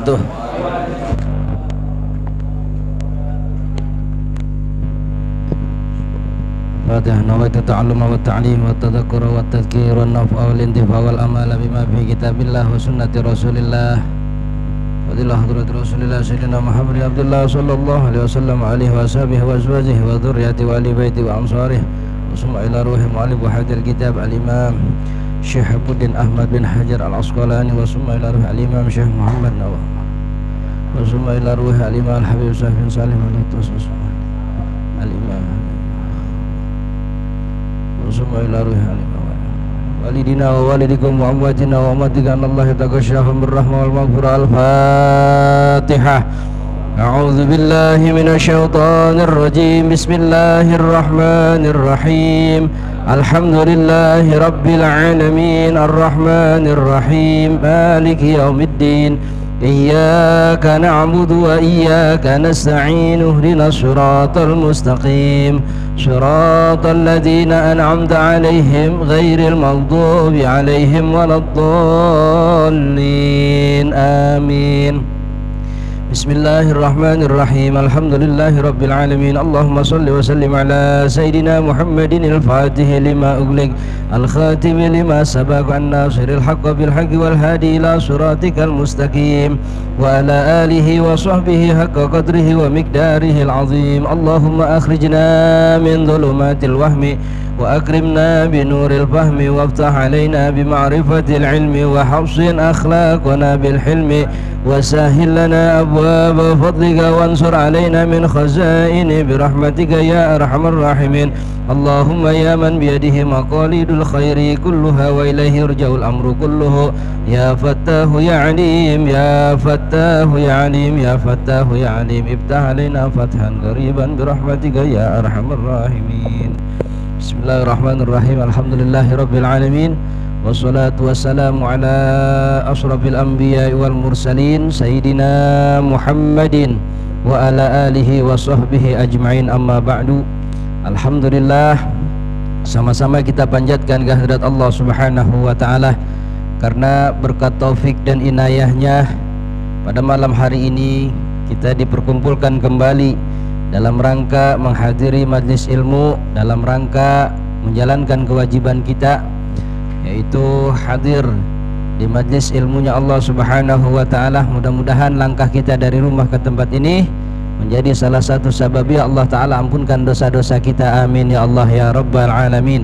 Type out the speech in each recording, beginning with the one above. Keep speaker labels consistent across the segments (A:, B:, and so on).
A: wabarakatuh. Fatihah. Nawaitu ta'alluma wa ta'lim wa tadhakkura wa tadhkir wa naf'a wal intifa wal amala bima fi kitabillah wa sunnati rasulillah fadilah hadrati rasulillah sayyidina Muhammad Abdullah sallallahu alaihi wasallam alihi wa sahbihi wa azwajihi wa dhurriyyati wa ali baiti wa ansarihi wa summa ila ruhi mu'allif wa hadil kitab al-imam Syekh Abduddin Ahmad bin Hajar al-Asqalani wa summa ila ruhi al-imam Syekh Muhammad Nawawi wa summa ila ruhi al-imam al-habib Sa'id bin Salim al-imam Summa ila ruhi walidina wa walidikum wa amwatina wa amatika anallahi taqasyahum birrahmah wal maghfirah. Al-Fatihah. A'udzu billahi minasyaitonir rajim. Bismillahirrahmanirrahim. Alhamdulillahi rabbil alamin arrahmanir rahim maliki yaumiddin. Iyyaka na'budu wa iyyaka nasta'in ihdinas siratal mustaqim siratal ladzina an'amta 'alaihim ghairil maghdubi 'alaihim waladdallin amin. Bismillahirrahmanirrahim. Alhamdulillahi rabbil alamin. Allahumma salli wa sallim ala sayyidina Muhammadin al-Fatih lima ughliq al-khatim lima sabaq an-nasiril haqqi bil haqqi wal hadi ila siratikal mustaqim wa ala alihi wa sahbihi haqqa qadrihi wa miqdarihi al-azim. Allahumma akhrijna min dhulumatil wahmi wa akrimna bi nuril fahmi waftah alaina bi ma'rifatil ilmi wa hafsin akhlaqana bil hilmi wa sahhil lana abwaaba fadlika wansur alaina min khazaini bi rahmatika ya arhamar rahimin. Allahumma ya man biyadihi maqalidul khairi kulluha wa ilaihi yurja'ul amru kulluhu ya fattahu ya alim ya fattahu ya alim ya fattahu ya alim iftah alaina fathan qariban bi rahmatika ya arhamar rahimin. Bismillahirrahmanirrahim. Alhamdulillahi rabbil alamin. Wassalatu wassalamu ala asrafil anbiya wal mursalin sayyidina Muhammadin wa ala alihi wa sahbihi ajma'in, amma ba'du. Alhamdulillah, sama-sama kita panjatkan kehadirat Allah Subhanahu wa ta'ala karena berkat taufik dan inayahnya pada malam hari ini kita diperkumpulkan kembali dalam rangka menghadiri majlis ilmu, dalam rangka menjalankan kewajiban kita, yaitu hadir di majlis ilmunya Allah Subhanahu wa ta'ala. Mudah-mudahan langkah kita dari rumah ke tempat ini menjadi salah satu sabab ya Allah ta'ala ampunkan dosa-dosa kita, amin ya Allah ya rabbal alamin.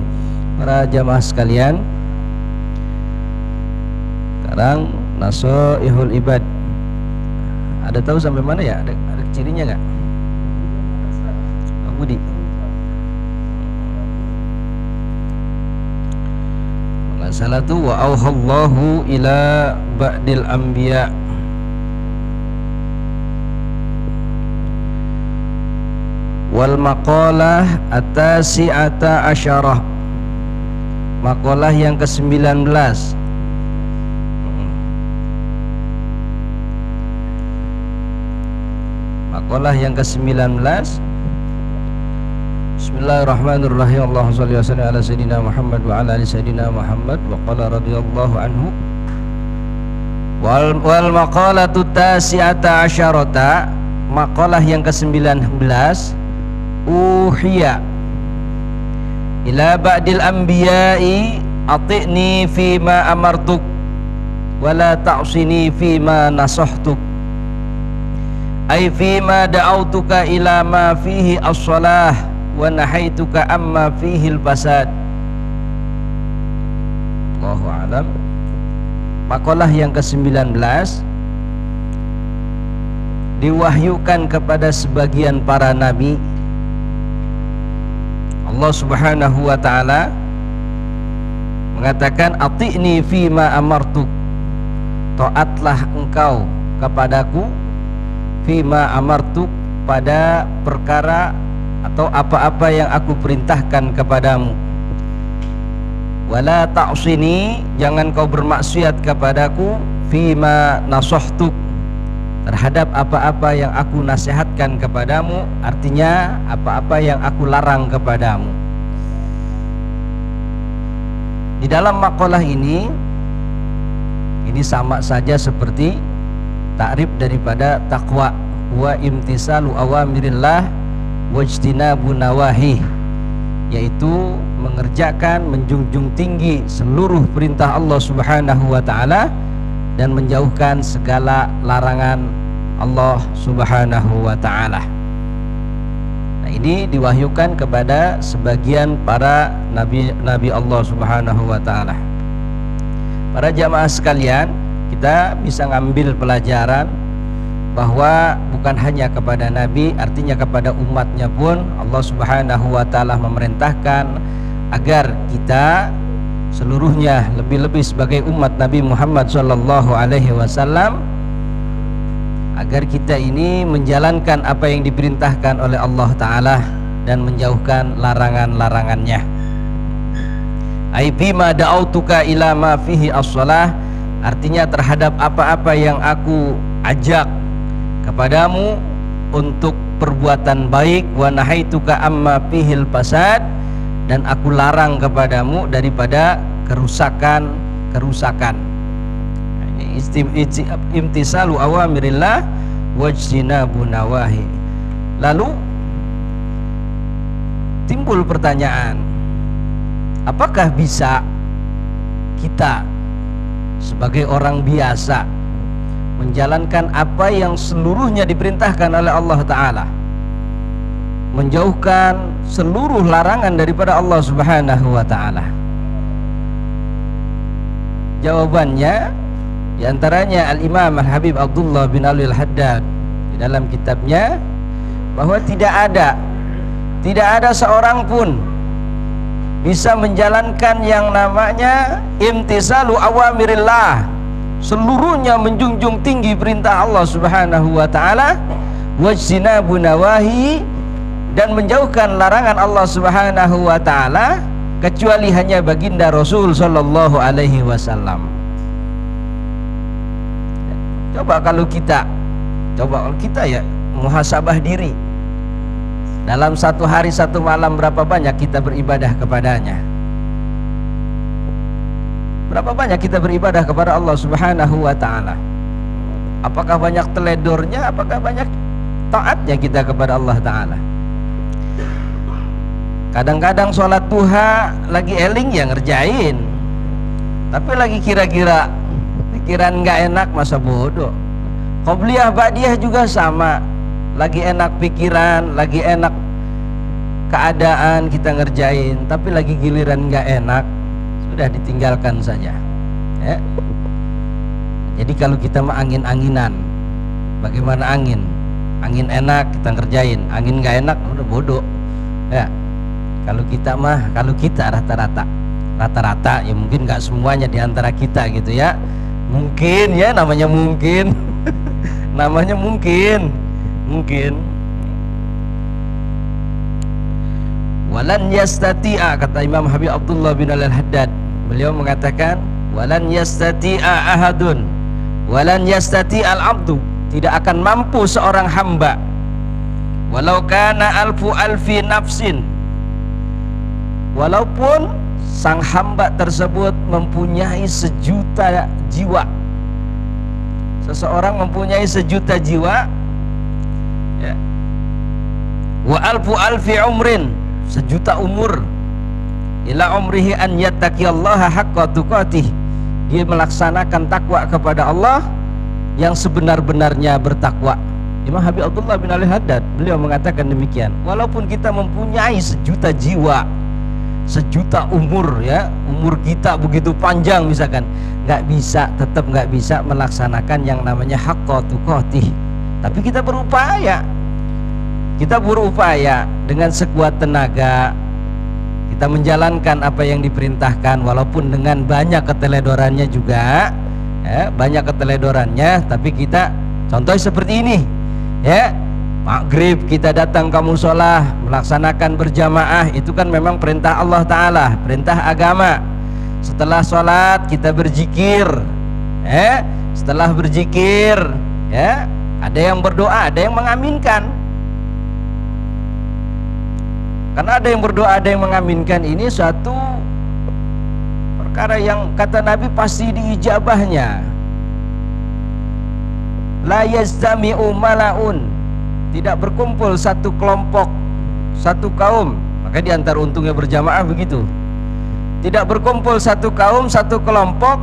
A: Para jamaah sekalian, sekarang Nasoihul Ibad, ada tahu sampai mana ya? Ada cirinya gak? Budi. Salatu wa auhallahu ila ba'dil anbiya. Wal maqalah at-tasi'ata asyarah, maqalah yang ke-19. Maqalah yang ke-19. Bismillahirrahmanirrahim. Allahumma shalli wa sallim ala sayyidina Muhammad wa ala ali sayyidina Muhammad. Wa qala radhiyallahu anhu wal maqalatu tasi'ata asyarata, maqalah yang ke-19. Uhiya ila ba'dil anbiya'i ati'ni fima amartuk wa la ta'sini fima nasahtuk, ay fima da'autuka ila ma fihi as-salah wa nahaituka amma fihi al-fasad. Allahu a'lam. Maqalah yang ke-19 diwahyukan kepada sebagian para nabi. Allah Subhanahu wa ta'ala mengatakan ati'ni fima amartuk, taatlah engkau kepadaku, fima amartuk, pada perkara atau apa-apa yang aku perintahkan kepadamu. Wala ta'sini, jangan kau bermaksiat kepadaku, fima nasahtuk, terhadap apa-apa yang aku nasihatkan kepadamu, artinya apa-apa yang aku larang kepadamu. Di dalam maqalah ini sama saja seperti Takrif daripada takwa wa imtisalu awamirillah wajtinabu nawahi, yaitu mengerjakan, menjunjung tinggi seluruh perintah Allah Subhanahu wa taala dan menjauhkan segala larangan Allah Subhanahu wa taala. Nah, ini diwahyukan kepada sebagian para nabi Allah Subhanahu wa taala. Para jamaah sekalian, kita bisa ngambil pelajaran bahwa bukan hanya kepada Nabi, artinya kepada umatnya pun Allah Subhanahu wa taala memerintahkan agar kita seluruhnya, lebih-lebih sebagai umat Nabi Muhammad sallallahu alaihi wasallam, agar kita ini menjalankan apa yang diperintahkan oleh Allah taala dan menjauhkan larangan-larangannya. Ai bima da'autuka ila ma fihi as-shalah, artinya terhadap apa-apa yang aku ajak kepadamu untuk perbuatan baik, wa nahaituka amma fihil fasad, dan aku larang kepadamu daripada kerusakan. Ini imtisalu awamirillah wajtinabu nawahi. Lalu timbul pertanyaan, apakah bisa kita sebagai orang biasa menjalankan apa yang seluruhnya diperintahkan oleh Allah Ta'ala, menjauhkan seluruh larangan daripada Allah Subhanahu wa Ta'ala? Jawabannya diantaranya Al-Imam Al-Habib Abdullah bin Ali Al-Haddad di dalam kitabnya, bahwa tidak ada seorang pun bisa menjalankan yang namanya imtisalu awamirillah, seluruhnya menjunjung tinggi perintah Allah Subhanahu wa taala, wajtinabu nawahi, dan menjauhkan larangan Allah Subhanahu wa taala, kecuali hanya baginda Rasul sallallahu alaihi wasallam. Coba kalau kita ya muhasabah diri, dalam satu hari satu malam berapa banyak kita beribadah kepadanya? Berapa banyak kita beribadah kepada Allah Subhanahu wa ta'ala? Apakah banyak teledornya? Apakah banyak taatnya kita kepada Allah Ta'ala? Kadang-kadang sholat duha lagi eling ya ngerjain, tapi lagi kira-kira pikiran nggak enak masa bodoh. Qobliyah ba'diyah juga sama, lagi enak pikiran, lagi enak keadaan kita ngerjain, tapi lagi giliran nggak enak, sudah ditinggalkan saja ya. Jadi kalau kita mah angin-anginan, bagaimana angin enak kita ngerjain, angin nggak enak udah bodoh ya. Kalau kita rata-rata ya, mungkin nggak semuanya diantara kita gitu ya, mungkin ya, namanya mungkin namanya mungkin walan yastati'a, kata Imam Habib Abdullah bin Al-Haddad, beliau mengatakan walan yastati'a ahadun walan yastati'al abdu, tidak akan mampu seorang hamba walau kana alfu alfi nafsin, walaupun sang hamba tersebut mempunyai sejuta jiwa. Seseorang mempunyai sejuta jiwa ya. Wa alfu alfi umrin, sejuta umur, ila umrihi an yattaqiyallaha haqqa tuqatih, dia melaksanakan takwa kepada Allah yang sebenar-benarnya bertakwa. Imam Habib Abdullah bin Ali Haddad beliau mengatakan demikian, walaupun kita mempunyai sejuta jiwa, sejuta umur ya, umur kita begitu panjang misalkan, tetap nggak bisa melaksanakan yang namanya haqqa tuqatih. Tapi kita berupaya dengan sekuat tenaga, kita menjalankan apa yang diperintahkan, walaupun dengan banyak keteledorannya juga ya, tapi kita contoh seperti ini ya, maghrib kita datang ke musola melaksanakan berjamaah, itu kan memang perintah Allah Ta'ala, perintah agama. Setelah sholat kita berzikir setelah berzikir ya, ada yang berdoa, ada yang mengaminkan. Karena ada yang berdoa, ada yang mengaminkan, ini suatu perkara yang kata Nabi pasti diijabahnya. la yajtami'u mala'un, tidak berkumpul satu kelompok, satu kaum. Maka di antara untungnya berjamaah begitu. Tidak berkumpul satu kaum, satu kelompok,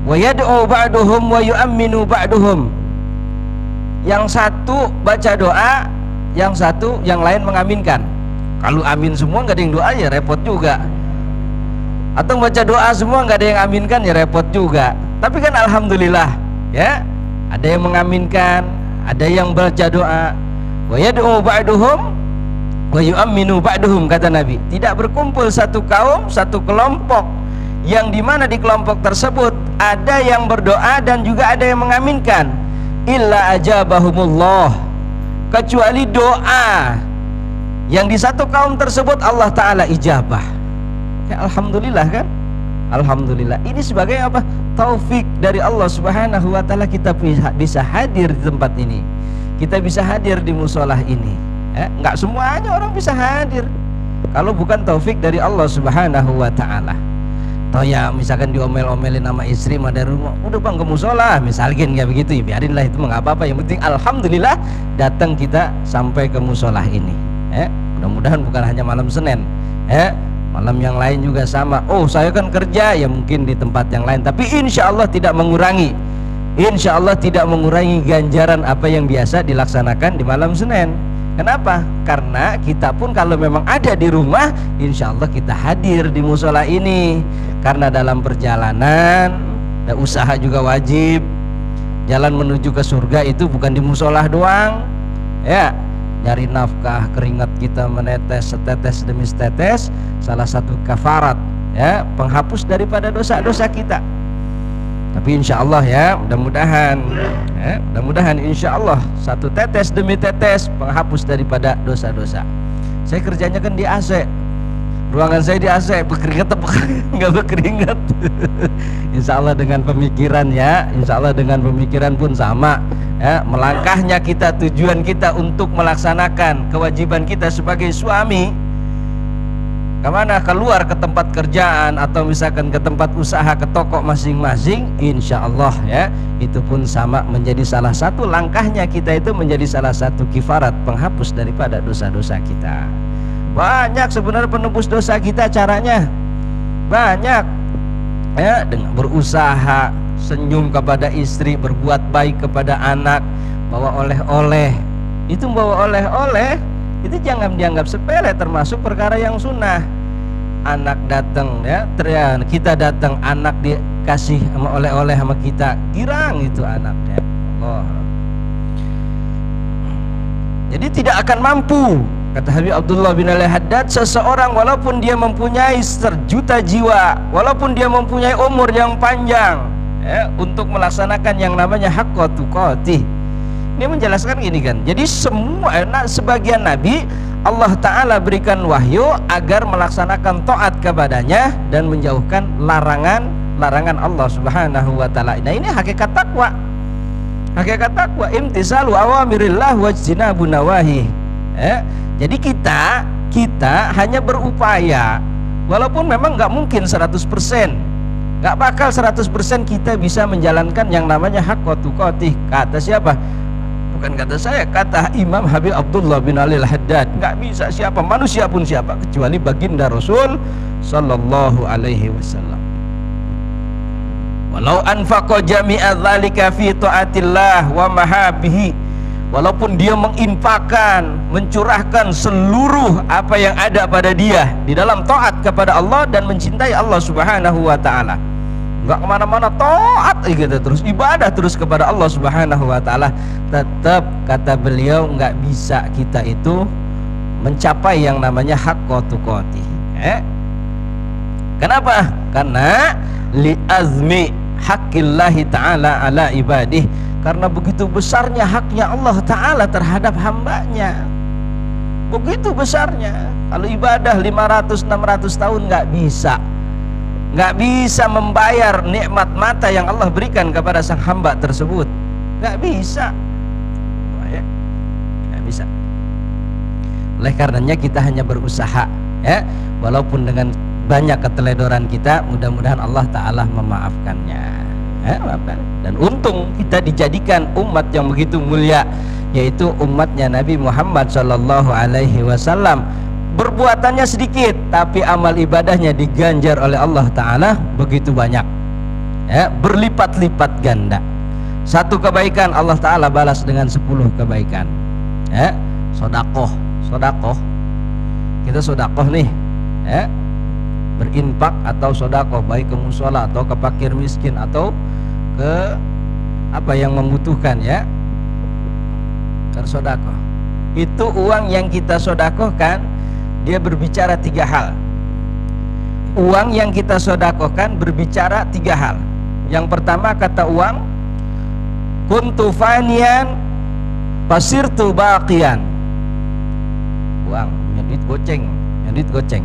A: wa yad'u ba'duhum wa yu'minu ba'duhum. Yang satu baca doa, yang lain mengaminkan. Kalau amin semua nggak ada yang doa ya repot juga. Atau baca doa semua nggak ada yang aminkan ya repot juga. Tapi kan alhamdulillah ya, ada yang mengaminkan, ada yang baca doa. Wa yad'u ba'duhum wa yu'minu ba'duhum, kata Nabi. Tidak berkumpul satu kaum, satu kelompok, yang dimana di kelompok tersebut ada yang berdoa dan juga ada yang mengaminkan, illa ajabahumullah, kecuali doa yang di satu kaum tersebut Allah Ta'ala ijabah. Ya, alhamdulillah kan? Alhamdulillah. Ini sebagai apa? Taufik dari Allah Subhanahu wa Ta'ala, kita bisa hadir di tempat ini, kita bisa hadir di musolah ini. Enggak semuanya orang bisa hadir kalau bukan taufik dari Allah Subhanahu wa Ta'ala. Toh ya misalkan diomel-omelin sama istri dari rumah, udah bang ke musola misalkan kayak begitu, ya biarinlah, itu nggak apa-apa. Yang penting alhamdulillah datang kita sampai ke musolah ini. Mudah-mudahan bukan hanya malam Senin, malam yang lain juga sama. Oh saya kan kerja, ya mungkin di tempat yang lain, tapi insya Allah tidak mengurangi, insya Allah tidak mengurangi ganjaran apa yang biasa dilaksanakan di malam Senin. Kenapa? Karena kita pun kalau memang ada di rumah, insya Allah kita hadir di musola ini. Karena dalam perjalanan, usaha juga wajib. Jalan menuju ke surga itu bukan di musola doang, ya. Nyari nafkah, keringat kita menetes setetes demi setetes, salah satu kafarat, ya, penghapus daripada dosa-dosa kita. Tapi insya Allah ya, mudah-mudahan insya Allah satu tetes demi tetes penghapus daripada dosa-dosa. Saya kerjanya kan di AC, ruangan saya di AC, berkeringat apa nggak berkeringat? Insya Allah dengan pemikiran ya, insya Allah dengan pemikiran pun sama. Ya, melangkahnya kita, tujuan kita untuk melaksanakan kewajiban kita sebagai suami, kemana? Keluar ke tempat kerjaan atau misalkan ke tempat usaha, ke toko masing-masing, insya Allah ya, itu pun sama menjadi salah satu langkahnya kita, itu menjadi salah satu kifarat penghapus daripada dosa-dosa kita. Banyak sebenarnya penebus dosa kita, caranya banyak ya, dengan berusaha, senyum kepada istri, berbuat baik kepada anak, bawa oleh-oleh. Itu bawa oleh-oleh itu jangan dianggap sepele, termasuk perkara yang sunnah. Anak datang ya, kita datang, anak dikasih sama oleh-oleh sama kita, girang itu anaknya. Allah. Jadi tidak akan mampu, kata Habib Abdullah bin Al-Haddad, seseorang walaupun dia mempunyai 1 juta jiwa, walaupun dia mempunyai umur yang panjang ya, untuk melaksanakan yang namanya haqqa tuqatih. Ini menjelaskan gini kan, jadi sebagian nabi Allah Ta'ala berikan wahyu agar melaksanakan taat kepadanya dan menjauhkan larangan Allah Subhanahu wa Ta'ala. Nah ini hakikat takwa. Hakikat takwa imtisalu awamirillah wajtinabun nawahi. Jadi kita hanya berupaya, walaupun memang nggak mungkin 100%, nggak bakal 100% kita bisa menjalankan yang namanya haqqa tuqatih. Kata siapa? Bukan kata saya, kata Imam Habib Abdullah bin Al-Haddad. Nggak bisa siapa, manusia pun siapa, kecuali baginda Rasul Sallallahu Alaihi Wasallam. Walau anfaqa jami'a dzalika fi taatillah wa mahabihi, walaupun dia menginfakkan, mencurahkan seluruh apa yang ada pada dia di dalam taat kepada Allah dan mencintai Allah Subhanahu wa Ta'ala, nggak kemana-mana, taat gitu terus, ibadah terus kepada Allah Subhanahu wa Ta'ala, tetap kata beliau nggak bisa kita itu mencapai yang namanya haqqa tuqatih. Kenapa? Karena li'azmi haqqillahi ta'ala ala ibadih, karena begitu besarnya haknya Allah Ta'ala terhadap hambanya, begitu besarnya. Kalau ibadah 500-600 tahun nggak bisa membayar nikmat mata yang Allah berikan kepada sang hamba tersebut, nggak bisa, nggak bisa. Oleh karenanya kita hanya berusaha ya, walaupun dengan banyak keteledoran kita, mudah-mudahan Allah Ta'ala memaafkannya Maafkan. Dan untung kita dijadikan umat yang begitu mulia, yaitu umatnya Nabi Muhammad sallallahu alaihi wasallam. Perbuatannya sedikit tapi amal ibadahnya diganjar oleh Allah Ta'ala begitu banyak, berlipat-lipat ganda. Satu kebaikan Allah Ta'ala balas dengan 10 kebaikan. Sodakoh kita sodakoh nih, berinfak atau sodakoh, baik ke musola atau ke fakir miskin atau ke apa yang membutuhkan, bersodakoh. Itu uang yang kita sodakohkan, dia berbicara 3 hal. Uang yang kita sodakohkan berbicara 3 hal. Yang pertama, kata uang, kuntu fanian pasirtu baqian. Uang, duit goceng,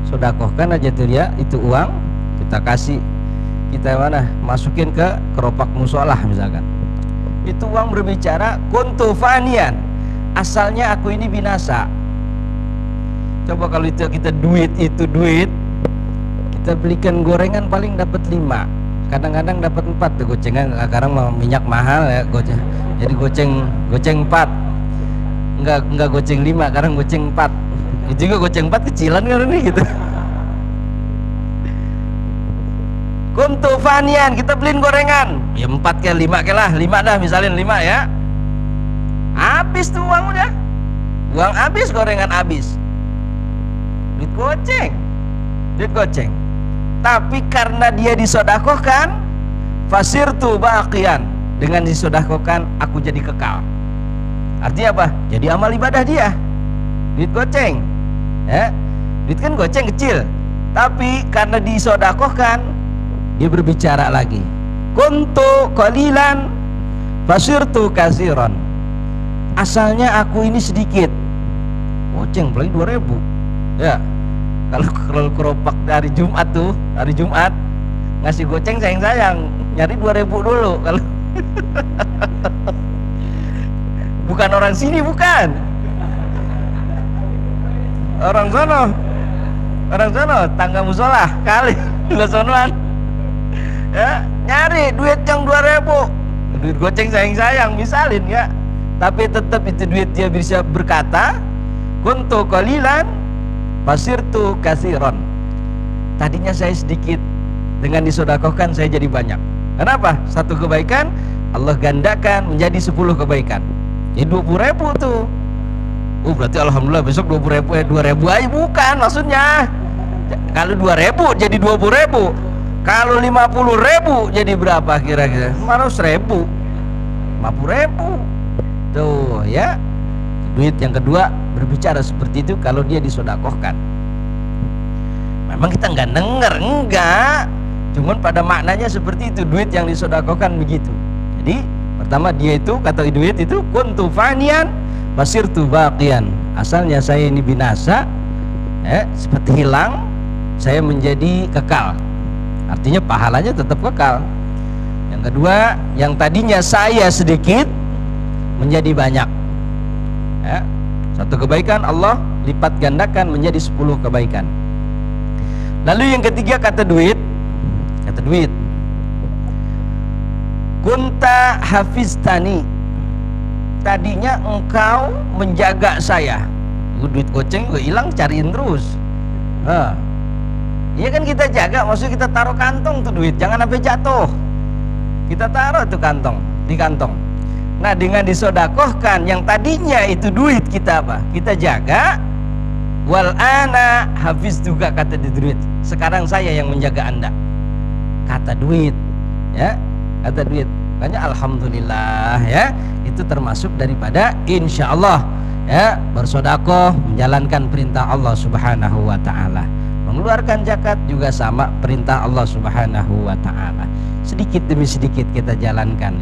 A: sodakohkan aja tuh dia, itu uang kita kasih, kita masukin ke keropak musolah misalkan. Itu uang berbicara kuntu fanian, asalnya aku ini binasa. Coba kalau itu kita duit, kita belikan gorengan paling dapat 5, kadang-kadang dapat 4 tuh gocengan. Sekarang minyak mahal goceng, jadi goceng 4, enggak goceng 5, sekarang goceng 4. Itu juga goceng 4 kecilan kan ini gitu. Kuntu fanian, kita beliin gorengan, ya 4 ke 5 ke lah, 5 dah, misalin 5 ya. Habis tuh uang udah. Uang habis, gorengan habis. Duit goceng. Tapi karena dia disodakohkan, fasirtu baqian, dengan disodakohkan aku jadi kekal. Artinya apa? Jadi amal ibadah dia. Duit goceng, duit kan goceng kecil, tapi karena disodakohkan dia berbicara lagi. Kuntu qalilan fasirtu kasiron. Asalnya aku ini sedikit, goceng paling 2.000. Kalau keropak hari Jumat ngasih goceng sayang nyari 2.000 dulu. Kalau bukan orang sini, bukan orang sono tangga musola kali sonoan, nyari duit yang 2.000, duit goceng sayang misalin tapi tetap itu duit dia bisa berkata kuntu qalilan fasirtu kasiron. Tadinya saya sedikit, dengan disodakohkan saya jadi banyak. Kenapa? Satu kebaikan Allah gandakan menjadi 10 kebaikan, jadi 20.000 tuh. Berarti alhamdulillah besok 20.000, 2.000 aja bukan maksudnya. Kalau 2.000 jadi 20.000, kalau 50.000 jadi berapa kira-kira? 500.000, 50.000 tuh ya. Duit yang kedua berbicara seperti itu kalau dia disodakohkan. Memang kita nggak denger, enggak, cuman pada maknanya seperti itu, duit yang disodakohkan begitu. Jadi pertama dia itu, kata duit itu kuntu fanian basirtu baqian, asalnya saya ini binasa, seperti hilang, saya menjadi kekal. Artinya pahalanya tetap kekal. Yang kedua, yang tadinya saya sedikit menjadi banyak. Satu kebaikan Allah lipat gandakan menjadi 10 kebaikan. Lalu yang ketiga, kata duit kunta hafiztani, tadinya engkau menjaga saya. Duit goceng gue hilang, cariin terus. Iya kan kita jaga, maksudnya kita taruh kantong tuh duit, jangan sampai jatuh. Kita taruh tuh di kantong. Nah, dengan disodakohkan yang tadinya itu duit kita kita jaga. Wal ana hafiz juga, kata di duit, sekarang saya yang menjaga Anda. Kata duit, kata duit. Makanya alhamdulillah itu termasuk daripada insyaallah bersodakoh, menjalankan perintah Allah Subhanahu wa taala. Mengeluarkan zakat juga sama perintah Allah Subhanahu wa taala. Sedikit demi sedikit kita jalankan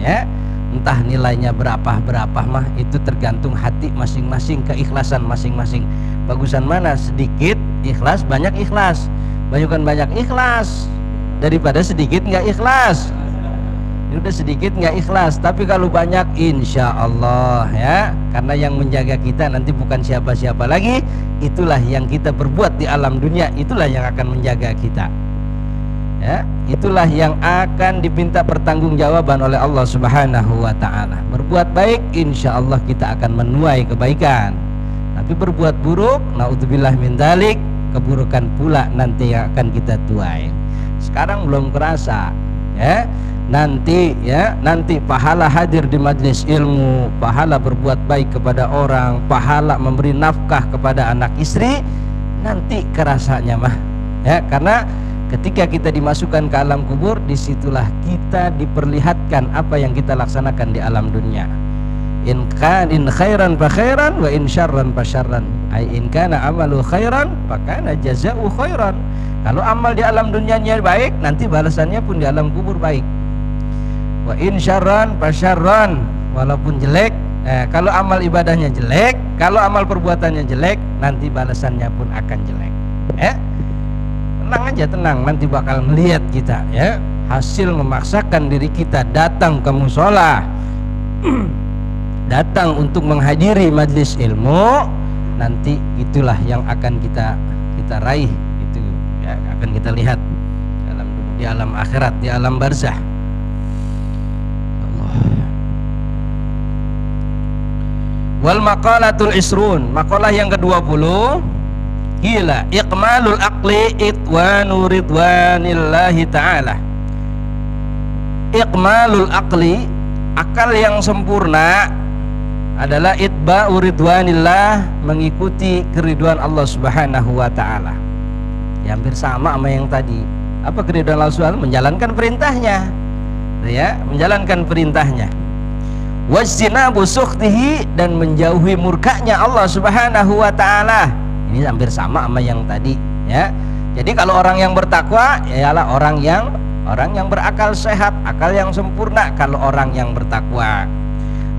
A: entah nilainya berapa mah itu tergantung hati masing-masing, keikhlasan masing-masing. Bagusan mana? Sedikit ikhlas, banyak ikhlas. Banyak ikhlas daripada sedikit nggak ikhlas. Ini udah sedikit nggak ikhlas, tapi kalau banyak insya Allah karena yang menjaga kita nanti bukan siapa-siapa lagi, itulah yang kita perbuat di alam dunia, itulah yang akan menjaga kita. Ya, itulah yang akan diminta pertanggungjawaban oleh Allah Subhanahu wa taala. Berbuat baik insya Allah kita akan menuai kebaikan. Tapi berbuat buruk, naudzubillah min dzalik, keburukan pula nanti yang akan kita tuai. Sekarang belum kerasa, ya. Nanti pahala hadir di majelis ilmu, pahala berbuat baik kepada orang, pahala memberi nafkah kepada anak istri, nanti kerasanya mah. Ya, karena ketika kita dimasukkan ke alam kubur, disitulah kita diperlihatkan apa yang kita laksanakan di alam dunia. In khairan fa khairan wa in syarran fa syarran. Ai in kana amalu khairan fa kana jazaa'u khairan. Kalau amal di alam dunianya baik, nanti balasannya pun di alam kubur baik. Wa in syarran fa syarran. Walaupun jelek, kalau amal ibadahnya jelek, kalau amal perbuatannya jelek, nanti balasannya pun akan jelek. Tenang aja, tenang, nanti bakal melihat kita, ya, hasil memaksakan diri kita datang ke musola, datang untuk menghadiri majlis ilmu, nanti itulah yang akan kita raih, itu ya, akan kita lihat di alam akhirat, di alam barzah. Allah. Wal maqalatul isrun, maqalah yang ke-20, gila iqmalul aqli itwanu ridwanillahi ta'ala. Iqmalul aqli, akal yang sempurna adalah itba'u ridwanillah, mengikuti keriduan Allah Subhanahu wa taala. Ya, hampir sama yang tadi. Apa keriduan Allah Subhanahu? Menjalankan perintahnya. Ya, menjalankan perintahnya. Wajtinabu sukhtihi, dan menjauhi murkanya Allah Subhanahu wa taala. Ini hampir sama yang tadi, ya. Jadi kalau orang yang bertakwa ialah orang yang berakal sehat, akal yang sempurna kalau orang yang bertakwa.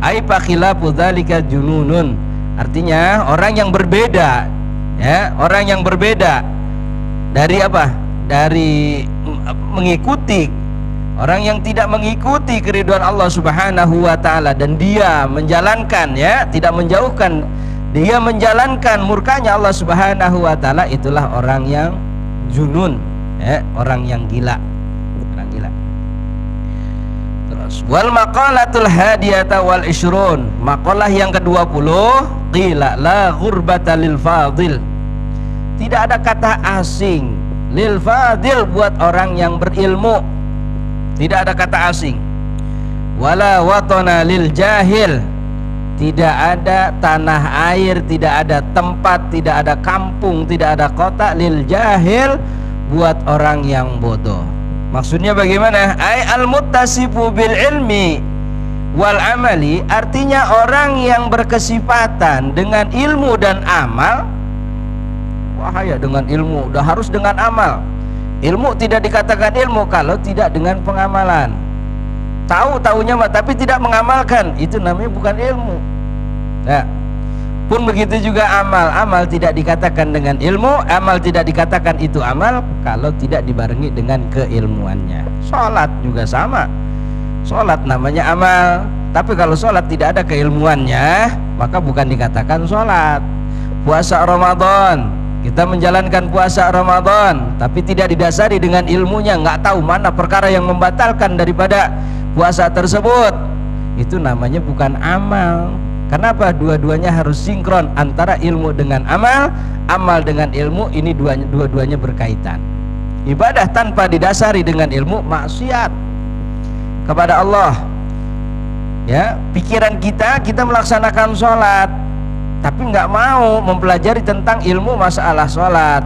A: Ai fa khilafu dzalika jununun. Artinya orang yang berbeda, ya, orang yang berbeda dari apa? Dari mengikuti, orang yang tidak mengikuti keriduan Allah Subhanahu wa taala dan dia menjalankan, ya, tidak menjauhkan, dia menjalankan murkanya Allah Subhanahu wa taala, itulah orang yang junun, ya, orang yang gila. Orang gila. Terus wal maqalatul hadiyata wal ishrun, maqalah yang ke-20, qila la ghurbata lil fadil. Tidak ada kata asing lil fadil buat orang yang berilmu. Tidak ada kata asing. Wala watana lil jahil. Tidak ada tanah air, tidak ada tempat, tidak ada kampung, tidak ada kota lil jahil buat orang yang bodoh. Maksudnya bagaimana? Ai al-muttasifu bil ilmi wal amali, artinya orang yang berkesifatan dengan ilmu dan amal. Wahaya, dengan ilmu udah harus dengan amal. Ilmu tidak dikatakan ilmu kalau tidak dengan pengamalan. Tahu-tahunya tapi tidak mengamalkan, itu namanya bukan ilmu. Nah, pun begitu juga amal. Amal tidak dikatakan dengan ilmu, amal tidak dikatakan itu amal kalau tidak dibarengi dengan keilmuannya. Sholat juga sama. Sholat namanya amal, tapi kalau sholat tidak ada keilmuannya, maka bukan dikatakan sholat. Puasa Ramadan, kita menjalankan puasa Ramadan tapi tidak didasari dengan ilmunya, nggak tahu mana perkara yang membatalkan daripada puasa tersebut, itu namanya bukan amal. Kenapa? Dua-duanya harus sinkron antara ilmu dengan amal, amal dengan ilmu, ini dua-duanya berkaitan. Ibadah tanpa didasari dengan ilmu maksiat kepada Allah. Ya, pikiran kita melaksanakan sholat tapi nggak mau mempelajari tentang ilmu masalah sholat.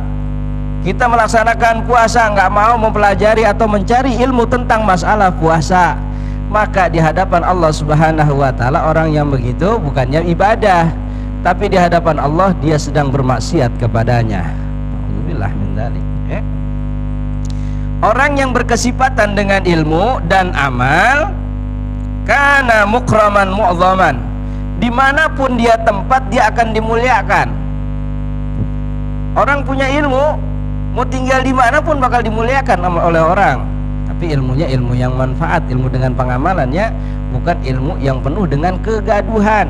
A: Kita melaksanakan puasa nggak mau mempelajari atau mencari ilmu tentang masalah puasa, maka di hadapan Allah Subhanahu wa taala orang yang begitu bukannya ibadah, tapi di hadapan Allah dia sedang bermaksiat kepadanya. Alhamdulillah min dzalik. Orang yang berkesifatan dengan ilmu dan amal kana mukraman mu'zaman, dimanapun dia tempat dia akan dimuliakan. Orang punya ilmu, mau tinggal dimanapun bakal dimuliakan oleh orang. Tapi ilmunya ilmu yang manfaat, ilmu dengan pengamalannya, bukan ilmu yang penuh dengan kegaduhan.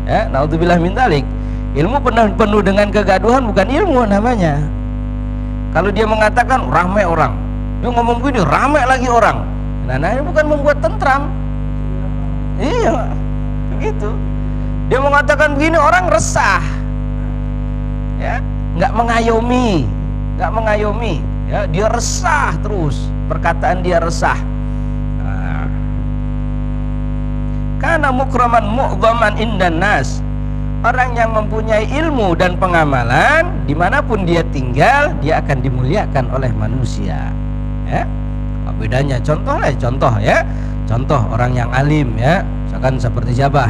A: Ya, naudzubillah min dzalik. Ilmu penuh dengan kegaduhan bukan ilmu namanya. Kalau dia mengatakan ramai orang, Dia ngomong gini, ramai lagi orang. Nah, ini bukan membuat tentram. Iya, begitu. Dia mengatakan begini, orang resah. Ya, nggak mengayomi, ya, dia resah terus, perkataan dia resah. Karena mukraman mu'dhaman indan nas, orang yang mempunyai ilmu dan pengamalan dimanapun dia tinggal, dia akan dimuliakan oleh manusia. Ya, apa bedanya? Contoh ya, contoh orang yang alim, ya, misalkan seperti siapa,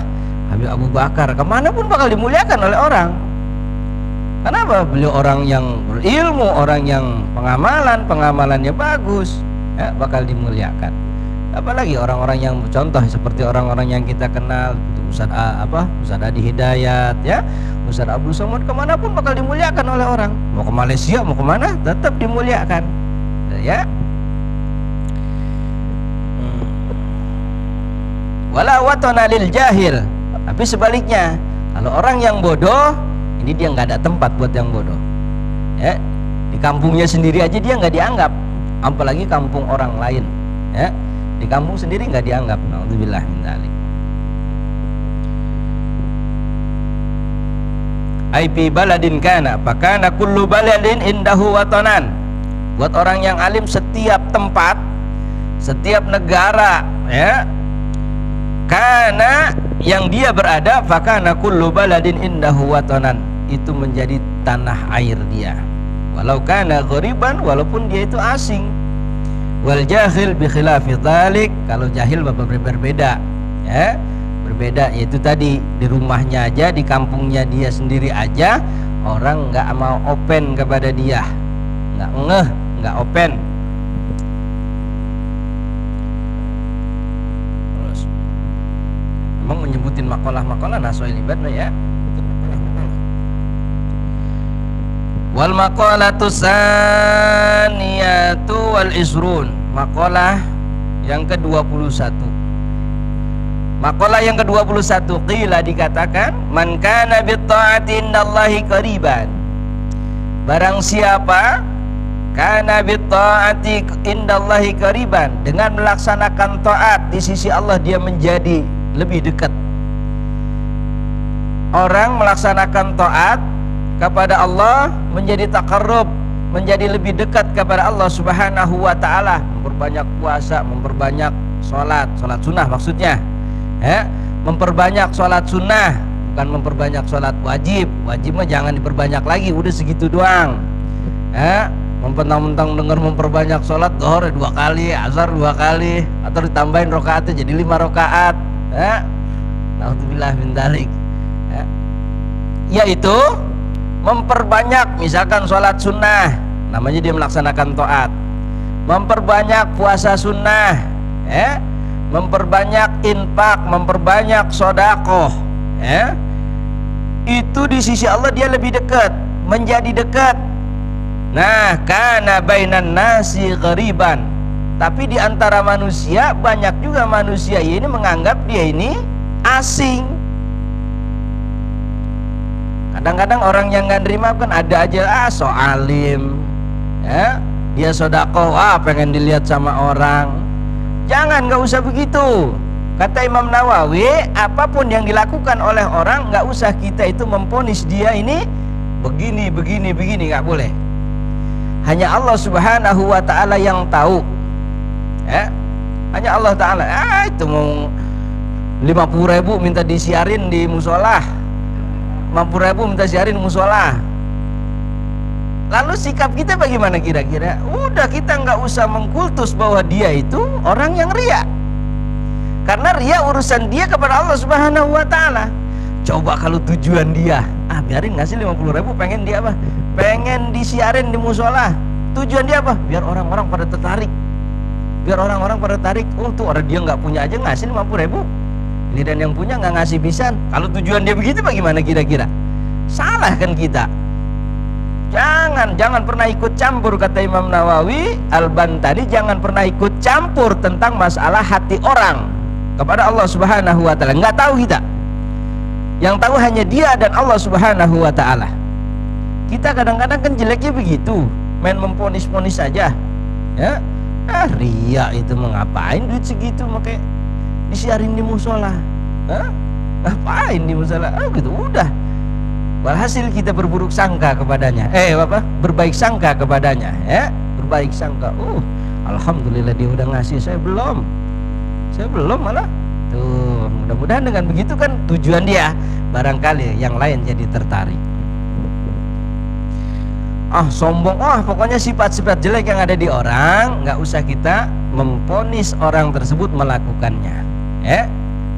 A: Habib Abu Bakar, kemanapun bakal dimuliakan oleh orang. Kenapa? Beliau orang yang berilmu, orang yang pengamalannya bagus, ya, bakal dimuliakan. Apalagi orang-orang yang contoh seperti orang-orang yang kita kenal, Ustaz Adi Hidayat, ya, Ustaz Abdul Somad, kemanapun bakal dimuliakan oleh orang. Mau ke Malaysia, mau kemana, tetap dimuliakan, ya. Wala watana lil jahil. Tapi sebaliknya, kalau orang yang bodoh, ini dia nggak ada tempat buat yang bodoh. Ya, di kampungnya sendiri aja dia nggak dianggap, apalagi kampung orang lain. Ya, di kampung sendiri nggak dianggap. Nauzubillah min dzalik. IP baladin kana, fakana kullu baladin indahu watanan. Buat orang yang alim, setiap tempat, setiap negara, ya, karena yang dia berada, fakana kullu baladin indahu watanan, itu menjadi tanah air dia. Walau kana ghariban, walaupun dia itu asing. Wal jahil bi khilafi dzalik, kalau jahil berbeda, ya, berbeda, yaitu tadi di rumahnya aja, di kampungnya dia sendiri aja, orang nggak mau open kepada dia, nggak open. Terus emang menyebutin makalah nasoilibat, ya. Wal maqalatu saniyatu wal isrun, makalah yang ke-21. Makalah yang ke-21, qila, dikatakan, man kana bi ta'ati indallahi qariban, barang siapa kana bi ta'ati indallahi qariban, dengan melaksanakan taat di sisi Allah dia menjadi lebih dekat. Orang melaksanakan taat kepada Allah menjadi taqarrub, menjadi lebih dekat kepada Allah Subhanahu wa taala, memperbanyak puasa, memperbanyak salat sunnah maksudnya, ya, memperbanyak salat sunnah, bukan memperbanyak salat wajib. Wajib mah jangan diperbanyak lagi, udah segitu doang. Ya, mentang-mentang dengar memperbanyak salat zuhur 2 kali, asar 2 kali, atau ditambahin rakaatnya jadi 5 rakaat, ya. Nauzubillah min dzalik. Ya. Yaitu memperbanyak misalkan sholat sunnah, namanya dia melaksanakan taat. Memperbanyak puasa sunnah, ya, memperbanyak infak, memperbanyak sedekah, ya, itu di sisi Allah dia lebih dekat, menjadi dekat. Nah, kana bainan nasi ghariban, tapi di antara manusia banyak juga manusia ini menganggap dia ini asing. Kadang-kadang orang yang nggak nerima kan ada aja, so alim, ya, dia sedekah, pengen dilihat sama orang. Jangan, nggak usah begitu. Kata Imam Nawawi, apapun yang dilakukan oleh orang, nggak usah kita itu memponis dia ini begini, nggak boleh. Hanya Allah Subhanahu wa taala yang tahu, ya, hanya Allah taala. Itu mau 50.000 minta disiarin di musola, 50.000 minta siarin musola. Lalu sikap kita bagaimana kira-kira? Udah, kita nggak usah mengkultus bahwa dia itu orang yang riya, karena riya urusan dia kepada Allah Subhanahu wa taala. Coba kalau tujuan dia, biarin ngasih 50.000, pengen dia apa? Pengen disiarin di musola. Tujuan dia apa? Biar orang-orang pada tertarik, oh tuh orang dia nggak punya aja ngasih 50.000, ini dan yang punya nggak ngasih pisan. Kalau tujuan dia begitu bagaimana kira-kira? Salah kan kita. Jangan pernah ikut campur, kata Imam Nawawi Al-Bantani, jangan pernah ikut campur tentang masalah hati orang kepada Allah Subhanahu wa taala. Nggak tahu kita. Yang tahu hanya dia dan Allah Subhanahu wa taala. Kita kadang-kadang kan jeleknya begitu, main memponis-ponis saja, ya. Ria itu mengapain duit segitu makanya disiarin di musola? Ngapain di musola? Gitu udah. Walhasil kita berburuk sangka kepadanya. Berbaik sangka kepadanya, ya. Berbaik sangka. Alhamdulillah dia udah ngasih, saya belum malah. Tuh, mudah-mudahan dengan begitu kan tujuan dia, barangkali yang lain jadi tertarik. Sombong, pokoknya sifat-sifat jelek yang ada di orang, nggak usah kita memvonis orang tersebut melakukannya, ya.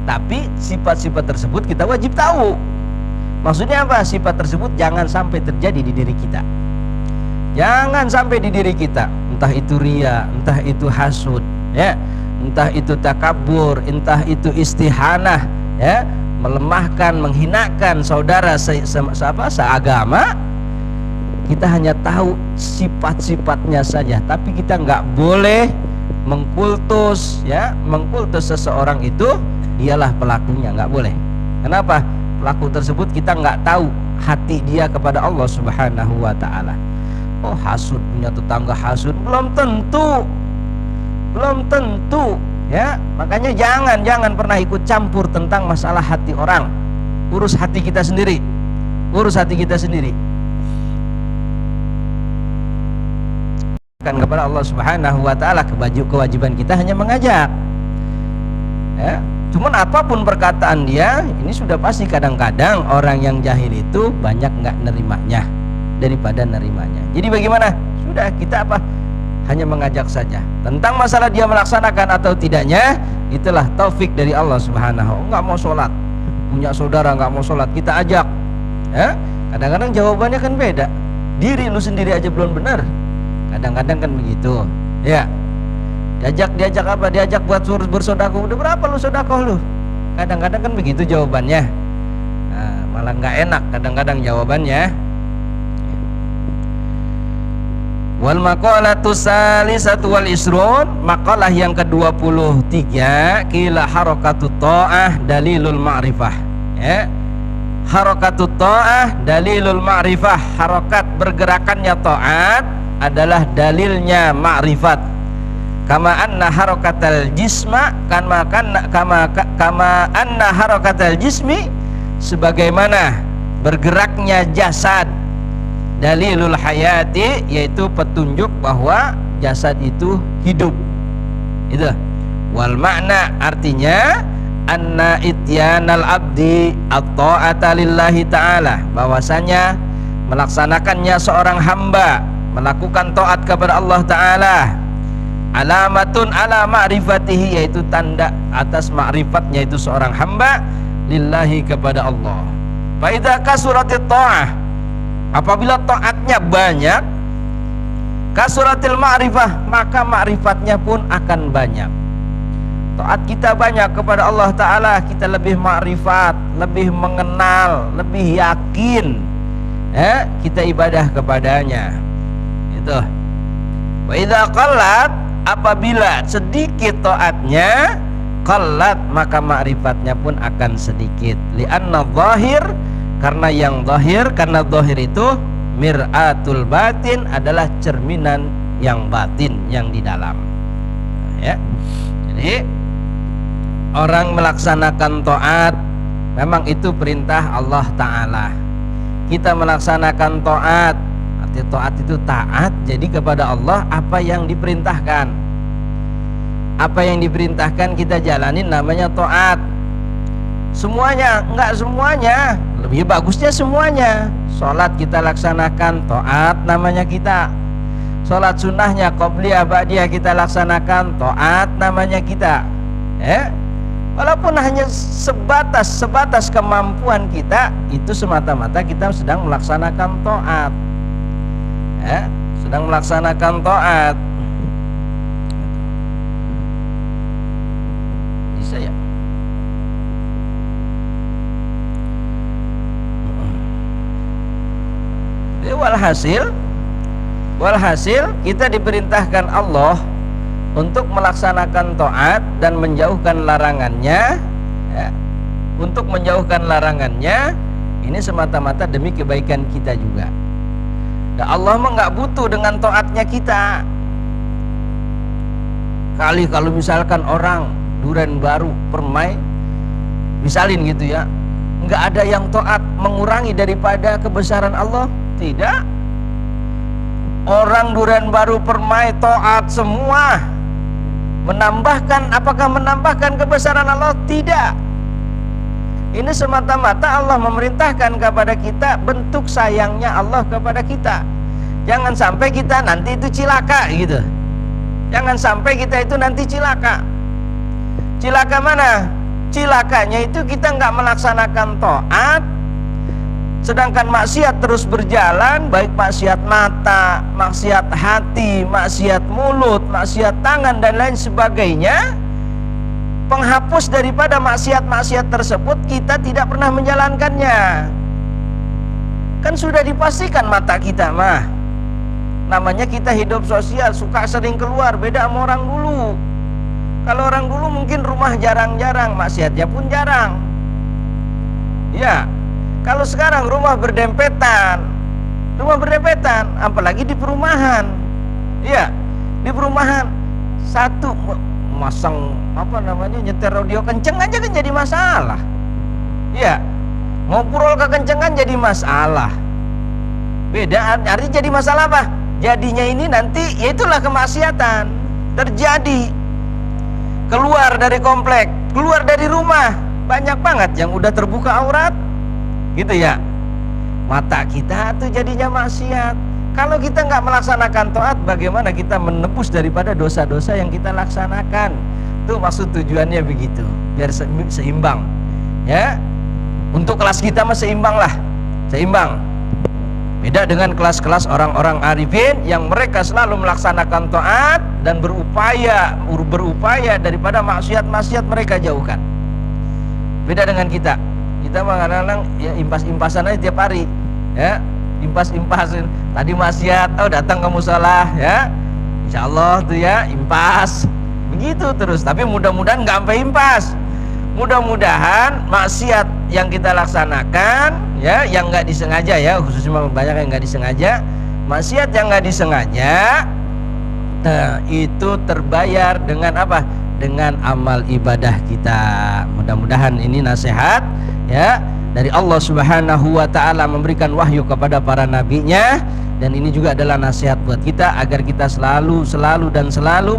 A: Tapi sifat-sifat tersebut kita wajib tahu. Maksudnya apa? Sifat tersebut jangan sampai terjadi di diri kita. Jangan sampai di diri kita. Entah itu ria, entah itu hasud, ya, entah itu takabur, entah itu istihanah, ya, melemahkan, menghinakan saudara seagama. Kita hanya tahu sifat-sifatnya saja, tapi kita nggak boleh mengkultus, ya, mengkultus seseorang itu dialah pelakunya, nggak boleh. Kenapa? Pelaku tersebut kita nggak tahu hati dia kepada Allah Subhanahu wa Ta'ala. Hasud, punya tetangga hasud, belum tentu, ya. Makanya jangan pernah ikut campur tentang masalah hati orang. Urus hati kita sendiri. Kepada Allah Subhanahu wa Ta'ala, kewajiban kita hanya mengajak, ya. Cuman apapun perkataan dia, ini sudah pasti kadang-kadang orang yang jahil itu banyak nggak nerimanya daripada nerimanya. Jadi bagaimana? Sudah kita hanya mengajak saja. Tentang masalah dia melaksanakan atau tidaknya, itulah taufik dari Allah Subhanahu. Nggak mau sholat, punya saudara nggak mau sholat, kita ajak, ya. Kadang-kadang jawabannya kan beda. Diri lu sendiri aja belum benar. Kadang-kadang kan begitu, ya. Diajak apa? Diajak buat bersedekah. Udah berapa lu sedekah lu? Kadang-kadang kan begitu jawabannya. Malah nggak enak kadang-kadang jawabannya. Wal maqalatu salisatu wal isrun, maqalah yang ke-23, qila harakatut ta'ah dalilul ma'rifah, ya. Harakatut ta'ah dalilul ma'rifah, harokat bergerakannya taat adalah dalilnya ma'rifat. Kama anna harakatal jisma kama anna harakatal jismi, sebagaimana bergeraknya jasad dalilul hayati, yaitu petunjuk bahwa jasad itu hidup. Itu wal makna, artinya anna ityanal abdi at-ta'ata lillahi ta'ala, bahwasanya melaksanakannya seorang hamba, melakukan taat kepada Allah Ta'ala, alamatun ala ma'rifatihi, yaitu tanda atas ma'rifatnya itu seorang hamba lillahi kepada Allah. Fa idza kasuratit ta'ah, apabila taatnya banyak, kasuratil ma'rifah, maka ma'rifatnya pun akan banyak. Taat kita banyak kepada Allah Ta'ala, kita lebih ma'rifat, lebih mengenal, lebih yakin, ya, kita ibadah kepadanya. Itu. Wa idza qallat, apabila sedikit taatnya, qallat, maka ma'rifatnya pun akan sedikit. Li'anna zahir, karena yang zahir, karena zahir itu mir'atul batin, adalah cerminan yang batin, yang di dalam, ya. Jadi orang melaksanakan taat memang itu perintah Allah Ta'ala. Kita melaksanakan taat, arti taat itu taat jadi kepada Allah, apa yang diperintahkan. Apa yang diperintahkan kita jalanin, namanya taat. Semuanya, enggak semuanya, lebih bagusnya semuanya. Sholat kita laksanakan, taat namanya kita. Sholat sunnahnya qobliyah ba'diyah kita laksanakan, taat namanya kita, ya. Walaupun hanya sebatas kemampuan kita, itu semata-mata kita sedang melaksanakan taat, ya, sedang melaksanakan taat. Bisa ya? Jadi walhasil kita diperintahkan Allah untuk melaksanakan taat dan menjauhkan larangannya, ya. Untuk menjauhkan larangannya ini semata-mata demi kebaikan kita juga. Dan Allah mah nggak butuh dengan taatnya kita. Sekali kalau misalkan orang Duren Baru, Permai, misalin gitu ya, nggak ada yang taat, mengurangi daripada kebesaran Allah? Tidak. Orang Duren Baru, Permai taat semua. Menambahkan, apakah menambahkan kebesaran Allah? Tidak. Ini semata-mata Allah memerintahkan kepada kita, bentuk sayangnya Allah kepada kita. Jangan sampai kita nanti itu cilaka gitu. Jangan sampai kita itu nanti cilaka. Cilaka mana? Cilakanya itu kita nggak melaksanakan taat, sedangkan maksiat terus berjalan, baik maksiat mata, maksiat hati, maksiat mulut, maksiat tangan dan lain sebagainya. Penghapus daripada maksiat-maksiat tersebut kita tidak pernah menjalankannya. Kan sudah dipastikan mata kita mah. Namanya kita hidup sosial, suka sering keluar, beda sama orang dulu. Kalau orang dulu mungkin rumah jarang-jarang, maksiatnya pun jarang. Ya, kalau sekarang rumah berdempetan, apalagi di perumahan. Ya, di perumahan satu masang nyetir radio kenceng aja kan jadi masalah. Ya, ngobrol kekencengan jadi masalah. Beda artinya jadi masalah apa? Jadinya ini nanti ya itulah kemaksiatan terjadi. Keluar dari komplek, keluar dari rumah, banyak banget yang udah terbuka aurat. Gitu ya. Mata kita tuh jadinya maksiat. Kalau kita nggak melaksanakan taat, bagaimana kita menebus daripada dosa-dosa yang kita laksanakan? Itu maksud tujuannya begitu, biar seimbang. Ya, untuk kelas kita mah seimbang lah, seimbang. Beda dengan kelas-kelas orang-orang arifin yang mereka selalu melaksanakan taat dan berupaya daripada maksiat-maksiat mereka jauhkan. Beda dengan kita. Kita mah kadang-kadang ya impas-impasan aja tiap hari, ya. Impas-impasin, tadi maksiat, datang ke musola, ya, insya Allah tuh ya impas, begitu terus. Tapi mudah-mudahan nggak sampai impas. Mudah-mudahan maksiat yang kita laksanakan, ya, yang nggak disengaja, ya, khususnya banyak yang nggak disengaja, maksiat yang nggak disengaja, itu terbayar dengan apa? Dengan amal ibadah kita. Mudah-mudahan ini nasihat, ya, dari Allah Subhanahu wa ta'ala memberikan wahyu kepada para nabinya, dan ini juga adalah nasihat buat kita agar kita selalu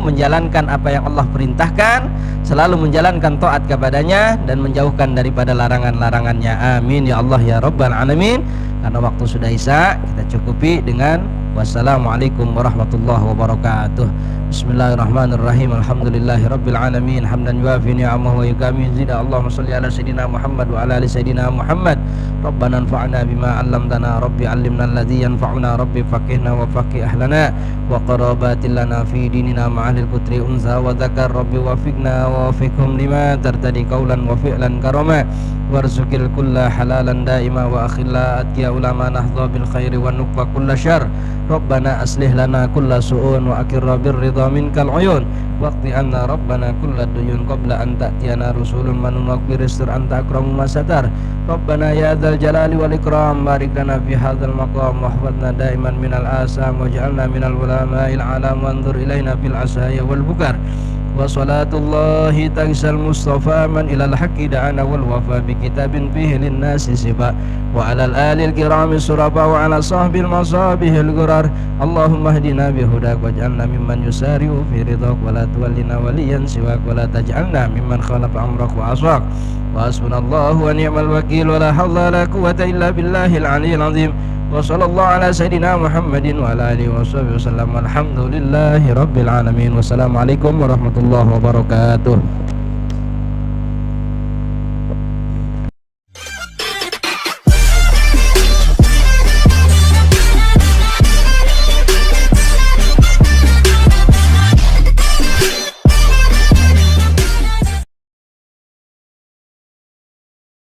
A: menjalankan apa yang Allah perintahkan, selalu menjalankan taat kepadanya dan menjauhkan daripada larangan-larangannya. Amin ya Allah ya Rabbal alamin. Karena waktu sudah isya, kita cukupi dengan wassalamualaikum warahmatullahi wabarakatuh. Bismillahirrahmanirrahim. Alhamdulillahirabbil alamin hamdan yuafi ni'amahu wa yukafi zida. Allahumma shalli ala sayidina Muhammad wa ala ali sayidina Muhammad. Rabbana anfa'na bima 'allamtana, rabbi 'allimna alladhi yanfa'una, rabbi faqihna wa faqih ahlana wa qarabatil lana fi dinina ma'alil putri unsa wa dzakar, rabbi wafiqna wa wafiqhum lima tartadi qawlan wa fi'lan karama warzuqil kulla halalan daima wa akhilla atqiya ulama nahdha bil khairi wa nuqwa kulla syarr. Rabbana aslih lana kulla su'un wa akirra birridha minkal uyun waqti anna rabbana kulla duyun qabla an ta'tiyana rusulun manunaq biristur anta akramu masatar. Rabbana ya dzal jalali wal ikram barik lana fi hadzal maqam wahfadna daiman minal asam waj'alna minal ulama'il alam wanzur ilaina fil asaya wal bukar. Wa salatullahi tagsal mustafa man ilal haqqi da'ana wal wafa bi kitabin fihi lin nasi sifa wa alal alil kirami suraba wa ala sahbil masabihil gurar. Allahumma hdina bihudak waj'alna mimman yusari'u fi ridhak wa la tuwallina waliyan siwak wa la taj'alna mimman khalafa amrak wa aswak. Wa hasbunallahu wa ni'mal wakil wa la hawla wa la quwwata illa billahil aliyyil azim. Wa sallallahu ala sayidina Muhammadin wa ala alihi wa sahbihi wasallam. Alhamdulillahi rabbil alamin. Wassalamualaikum warahmatullahi wabarakatuh.